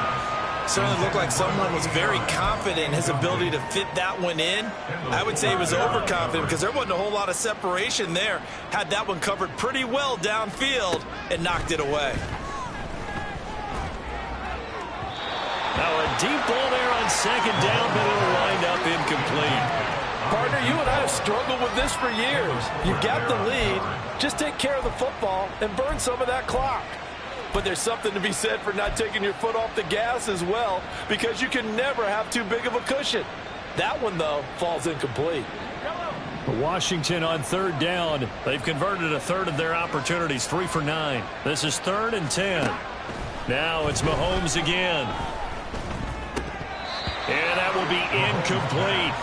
Certainly looked like someone was very confident in his ability to fit that one in. I would say he was overconfident because there wasn't a whole lot of separation there. Had that one covered pretty well downfield and knocked it away. Now a deep ball there on 2nd down, but it'll wind up incomplete. Partner, you and I have struggled with this for years. You've got the lead. Just take care of the football and burn some of that clock. But there's something to be said for not taking your foot off the gas as well, because you can never have too big of a cushion. That one, though, falls incomplete. Washington on 3rd down. They've converted a 1/3 of their opportunities, 3 for 9. This is 3rd and 10. Now it's Mahomes again. And that will will be incomplete.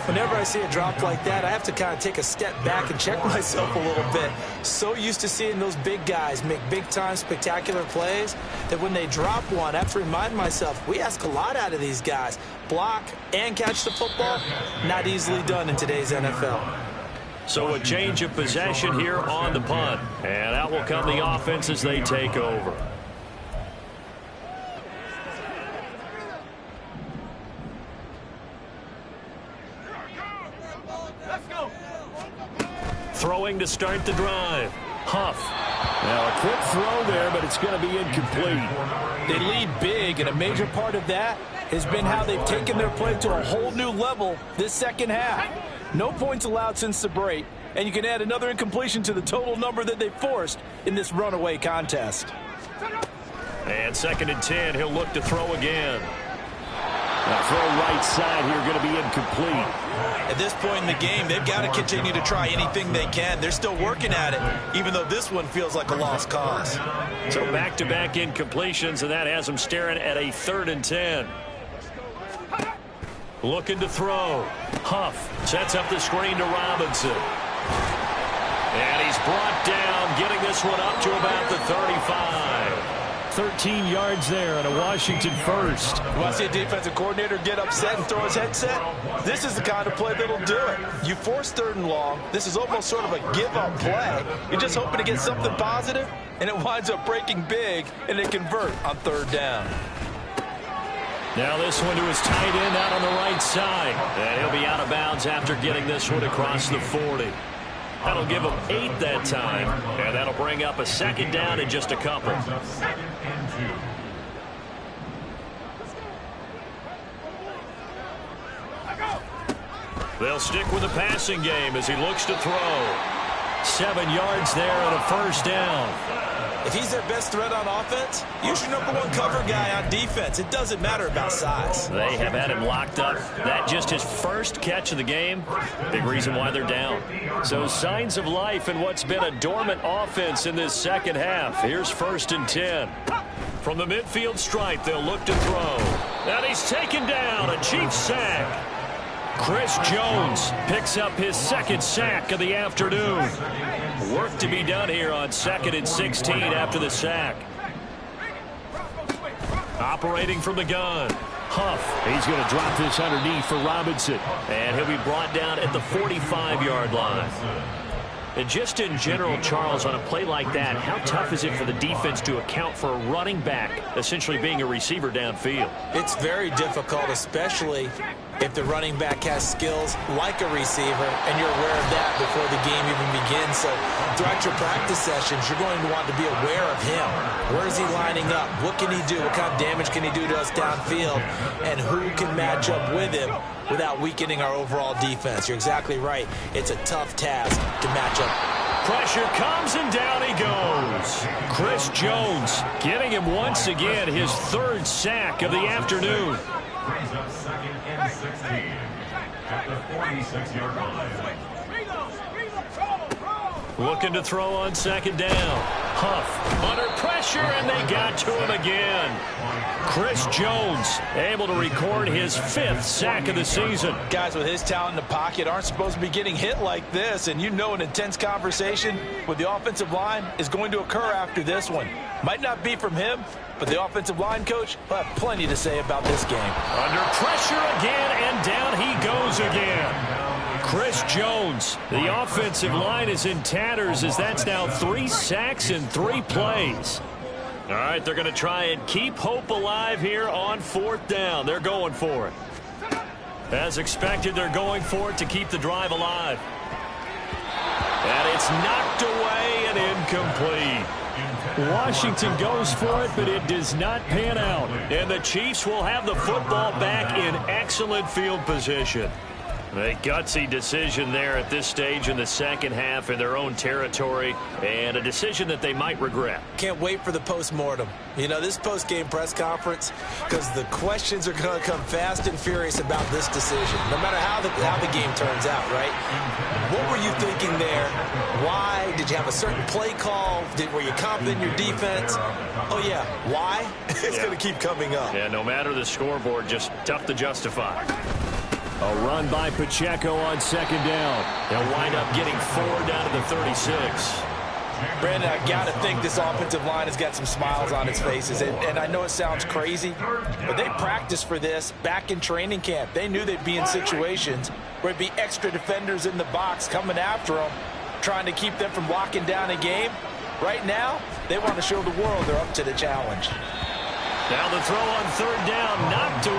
Whenever I see a drop like that, I have to kind of take a step back and check myself a little bit. So used to seeing those big guys make big-time spectacular plays that when they drop one, I have to remind myself, we ask a lot out of these guys. Block and catch the football, not easily done in today's NFL. So a change of possession here on the punt. And out will come the offense as they take over. Throwing to start the drive. Huff. Now a quick throw there, but it's going to be incomplete. They lead big, and a major part of that has been how they've taken their play to a whole new level this second half. No points allowed since the break, and you can add another incompletion to the total number that they forced in this runaway contest. And 2nd and 10, he'll look to throw again. That throw right side here going to be incomplete. At this point in the game, they've got to continue to try anything they can. They're still working at it, even though this one feels like a lost cause. So back-to-back incompletions, and that has them staring at a 3rd and 10. Looking to throw. Huff sets up the screen to Robinson. And he's brought down, getting this one up to about the 35. 13 yards there and a Washington first. You want to see a defensive coordinator get upset and throw his headset? This is the kind of play that'll do it. You force 3rd and long. This is almost sort of a give-up play. You're just hoping to get something positive, and it winds up breaking big, and they convert on 3rd down. Now this one to his tight end out on the right side. And he'll be out of bounds after getting this one across the 40. That'll give him 8 that time, and that'll bring up a 2nd down in just a couple. They'll stick with the passing game as he looks to throw. 7 yards there and a 1st down. If he's their best threat on offense, use your #1 cover guy on defense. It doesn't matter about size. They have had him locked up. That just his first catch of the game. Big reason why they're down. So signs of life in what's been a dormant offense in this second half. Here's 1st and 10. From the midfield stripe, they'll look to throw. And he's taken down. A Chiefs sack. Chris Jones picks up his 2nd sack of the afternoon. Work to be done here on 2nd and 16 after the sack. Operating from the gun. Huff. He's going to drop this underneath for Robinson. And he'll be brought down at the 45-yard line. And just in general, Charles, on a play like that, how tough is it for the defense to account for a running back essentially being a receiver downfield? It's very difficult, especially if the running back has skills like a receiver, and you're aware of that before the game even begins. So throughout your practice sessions, you're going to want to be aware of him. Where is he lining up? What can he do? What kind of damage can he do to us downfield? And who can match up with him without weakening our overall defense? You're exactly right. It's a tough task to match up. Pressure comes, and down he goes. Chris Jones getting him once again his 3rd sack of the afternoon. Brings up 2nd and 16 at the 46-yard line. Looking to throw on 2nd down. Huff under pressure, and they got to him again. Chris Jones able to record his 5th sack of the season. Guys with his talent in the pocket aren't supposed to be getting hit like this, and you know an intense conversation with the offensive line is going to occur after this one. Might not be from him, but the offensive line coach will have plenty to say about this game. Under pressure again, and down he goes again. Chris Jones, the offensive line is in tatters as that's now 3 sacks in 3 plays. All right, they're going to try and keep hope alive here on 4th down. They're going for it. As expected, they're going for it to keep the drive alive. And it's knocked away and incomplete. Washington goes for it, but it does not pan out. And the Chiefs will have the football back in excellent field position. A gutsy decision there at this stage in the second half in their own territory, and a decision that they might regret. Can't wait for the post-mortem. You know, this post-game press conference, because the questions are going to come fast and furious about this decision, no matter how the game turns out, right? What were you thinking there? Why? Did you have a certain play call? Were you confident in your defense? Oh, yeah. Why? It's going to keep coming up. Yeah, no matter the scoreboard, just tough to justify. A run by Pacheco on second down. They'll wind up getting 4 down to the 36. Brandon, I got to think this offensive line has got some smiles on its faces. And I know it sounds crazy, but they practiced for this back in training camp. They knew they'd be in situations where it'd be extra defenders in the box coming after them, trying to keep them from locking down a game. Right now, they want to show the world they're up to the challenge. Now the throw on third down, knocked away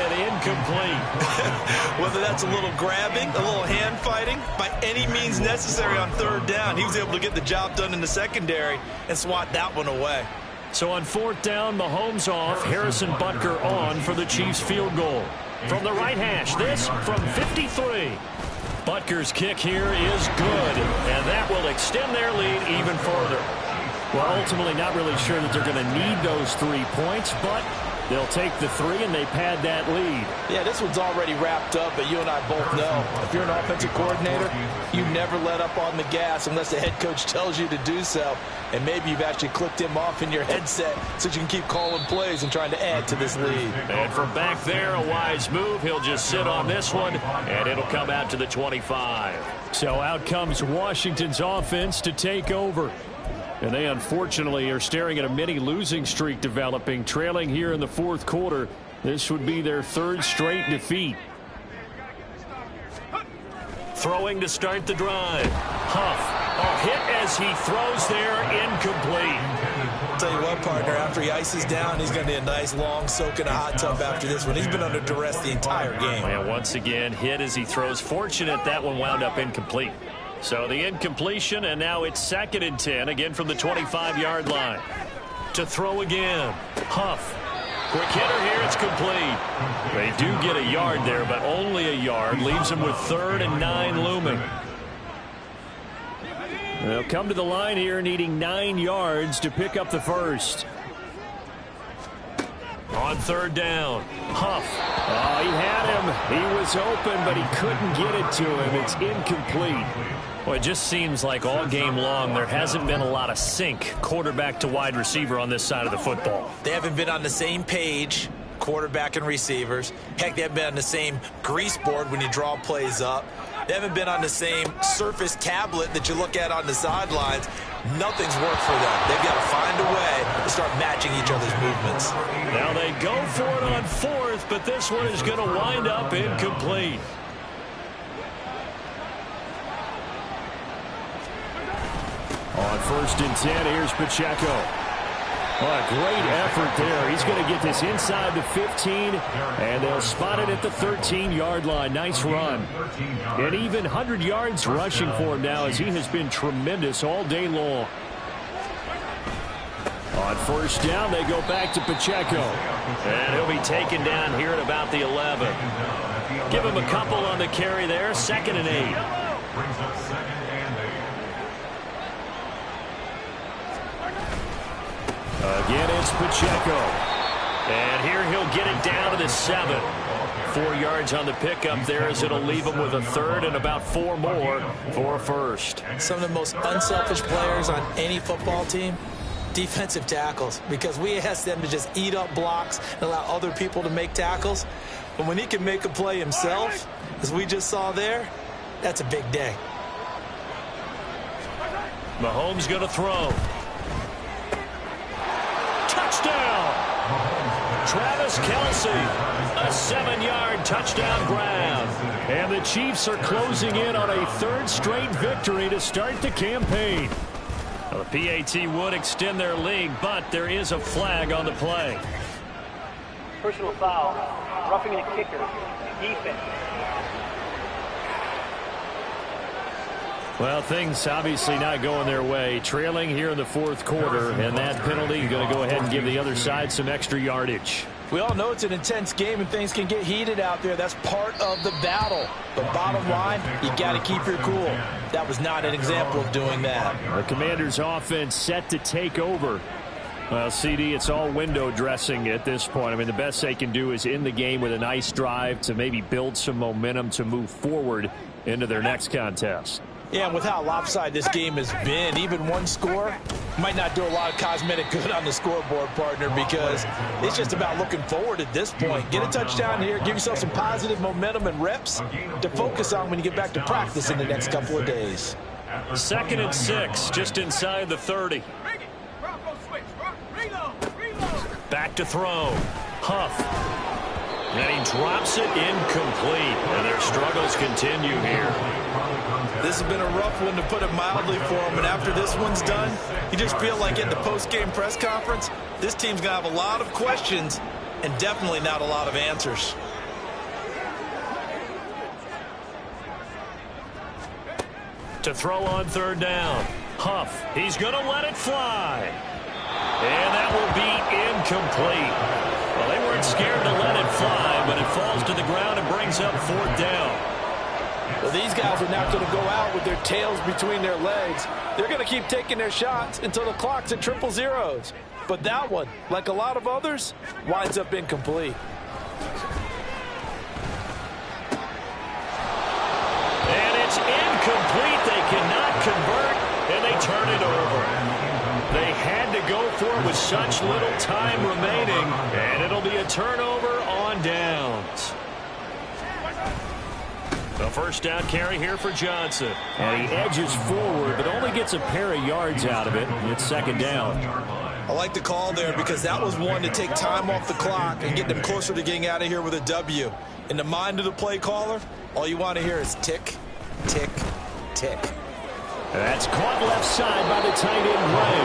and incomplete. Whether that's a little grabbing, a little hand fighting, by any means necessary on third down, he was able to get the job done in the secondary and swat that one away. So on fourth down, Mahomes off, Harrison Butker on for the Chiefs field goal. From the right hash, this from 53. Butker's kick here is good, and that will extend their lead even further. Well, ultimately not really sure that they're going to need those 3 points, but they'll take the 3 and they pad that lead. Yeah, this one's already wrapped up, but you and I both know if you're an offensive coordinator, you never let up on the gas unless the head coach tells you to do so. And maybe you've actually clicked him off in your headset so you can keep calling plays and trying to add to this lead. And from back there, a wise move. He'll just sit on this one, and it'll come out to the 25. So out comes Washington's offense to take over. And they unfortunately are staring at a mini losing streak developing, trailing here in the fourth quarter. This would be their 3rd straight defeat. Throwing to start the drive. Huff. A hit as he throws there, incomplete. I'll tell you what, partner, after he ices down, he's going to need a nice long soak in a hot tub after this one. He's been under duress the entire game. And once again, hit as he throws. Fortunate that one wound up incomplete. So the incompletion, and now it's 2nd and 10, again from the 25-yard line. To throw again. Huff. Quick hitter here, it's complete. They do get a yard there, but only a yard. Leaves them with 3rd and 9 looming. They'll come to the line here needing 9 yards to pick up the first. On 3rd down, Huff. Oh, he had him. He was open, but he couldn't get it to him. It's incomplete. Well, it just seems like all game long there hasn't been a lot of sync quarterback to wide receiver on this side of the football. They haven't been on the same page, quarterback and receivers. Heck, they haven't been on the same grease board when you draw plays up. They haven't been on the same surface tablet that you look at on the sidelines. Nothing's worked for them. They've got to find a way to start matching each other's movements. Now they go for it on 4th, but this one is going to wind up incomplete. On 1st and 10, here's Pacheco. What a great effort there. He's going to get this inside the 15, and they'll spot it at the 13-yard line. Nice run. And even 100 yards rushing for him now as he has been tremendous all day long. On 1st down, they go back to Pacheco. And he'll be taken down here at about the 11. Give him a couple on the carry there. 2nd and 8. Again, it's Pacheco. And here he'll get it down to the 7. 4 yards on the pickup there as it'll leave him with a 3rd and about 4 more for a first. Some of the most unselfish players on any football team, defensive tackles, because we ask them to just eat up blocks and allow other people to make tackles. But when he can make a play himself, as we just saw there, that's a big day. Mahomes going to throw. Touchdown! Travis Kelce, a 7-yard touchdown grab. And the Chiefs are closing in on a 3rd straight victory to start the campaign. Well, the PAT would extend their lead, but there is a flag on the play. Personal foul, roughing the kicker, defense. Well, things obviously not going their way. Trailing here in the 4th quarter, and that penalty going to go ahead and give the other side some extra yardage. We all know it's an intense game and things can get heated out there. That's part of the battle. But bottom line, you got to keep your cool. That was not an example of doing that. The Commanders' offense set to take over. Well, CD, it's all window dressing at this point. I mean, the best they can do is end the game with a nice drive to maybe build some momentum to move forward into their next contest. Yeah, and with how lopsided this game has been, even one score might not do a lot of cosmetic good on the scoreboard, partner, because it's just about looking forward at this point. Get a touchdown here, give yourself some positive momentum and reps to focus on when you get back to practice in the next couple of days. 2nd and 6, just inside the 30. Back to throw. Huff. And he drops it incomplete. And their struggles continue here. This has been a rough one, to put it mildly, for him. And after this one's done, you just feel like in the post-game press conference, this team's going to have a lot of questions and definitely not a lot of answers. To throw on 3rd down. Huff. He's going to let it fly. And that will be incomplete. Well, they weren't scared to let it fly, but it falls to the ground and brings up 4th down. Well, these guys are not going to go out with their tails between their legs. They're going to keep taking their shots until the clock's at 000s. But that one, like a lot of others, winds up incomplete. And it's incomplete. They cannot convert, and they turn it over. They had to go for it with such little time remaining, and it'll be a turnover on downs. The 1st down carry here for Johnson. And he edges forward, but only gets a pair of yards out of it. It's 2nd down. I like the call there because that was one to take time off the clock and get them closer to getting out of here with a W. In the mind of the play caller, all you want to hear is tick, tick, tick. That's caught left side by the tight end, Gray.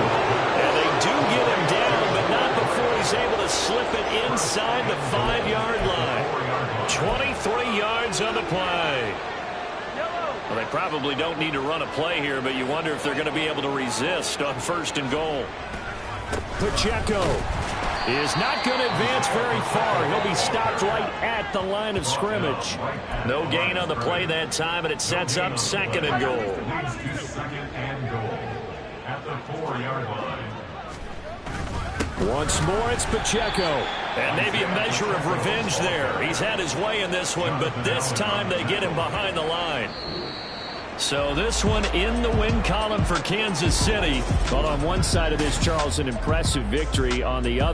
And they do get him down, but not before he's able to slip it inside the 5-yard line. 23 yards on the play. Well, they probably don't need to run a play here, but you wonder if they're going to be able to resist on 1st and goal. Pacheco is not going to advance very far. He'll be stopped right at the line of scrimmage. No gain on the play that time, and it sets up 2nd and goal. 2nd and goal at the 4-yard line. Once more, it's Pacheco. And maybe a measure of revenge there. He's had his way in this one, but this time they get him behind the line. So this one in the win column for Kansas City. But on one side of this, Charles, an impressive victory. On the other,